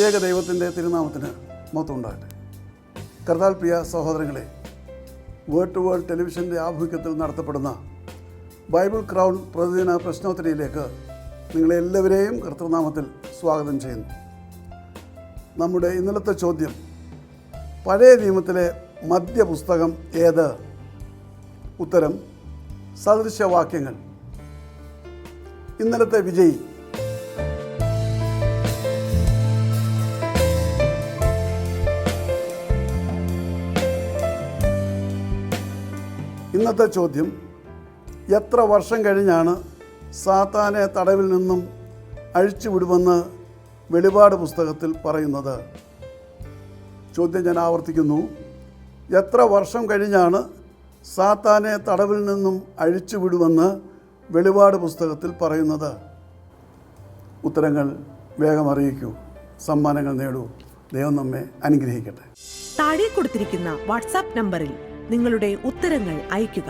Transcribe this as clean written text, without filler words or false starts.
ത്രിയേക ദൈവത്തിൻ്റെ തിരുനാമത്തിന് മഹത്വം ഉണ്ടാകട്ടെ. കർത്താൽ പ്രിയ സഹോദരങ്ങളെ, വേർഡ് ടു വേൾഡ് ടെലിവിഷൻ്റെ ആഭിമുഖ്യത്തിൽ നടത്തപ്പെടുന്ന ബൈബിൾ ക്രൗൺ പ്രതിദിന പ്രശ്നോത്തരിയിലേക്ക് നിങ്ങളെല്ലാവരെയും കർത്തൃനാമത്തിൽ സ്വാഗതം ചെയ്യുന്നു. നമ്മുടെ ഇന്നലത്തെ ചോദ്യം, പഴയ നിയമത്തിലെ മധ്യപുസ്തകം ഏത്? ഉത്തരം സദൃശവാക്യങ്ങൾ. ഇന്നലത്തെ വിജയി ഇന്നത്തെ ചോദ്യം, എത്ര വർഷം കഴിഞ്ഞാണ് സാത്താനെ തടവിൽ നിന്നും അഴിച്ചുവിടുമെന്ന് വെളിപാട് പുസ്തകത്തിൽ പറയുന്നത്? ചോദ്യം ഞാൻ ആവർത്തിക്കുന്നു. എത്ര വർഷം കഴിഞ്ഞാണ് സാത്താനെ തടവിൽ നിന്നും അഴിച്ചുവിടുമെന്ന് വെളിപാട് പുസ്തകത്തിൽ പറയുന്നത്? ഉത്തരങ്ങൾ വേഗം അറിയിക്കൂ, സമ്മാനങ്ങൾ നേടൂ. ദൈവം നമ്മെ അനുഗ്രഹിക്കട്ടെ. താഴെ കൊടുത്തിരിക്കുന്ന വാട്സാപ്പ് നമ്പറിൽ നിങ്ങളുടെ ഉത്തരങ്ങൾ അയയ്ക്കുക.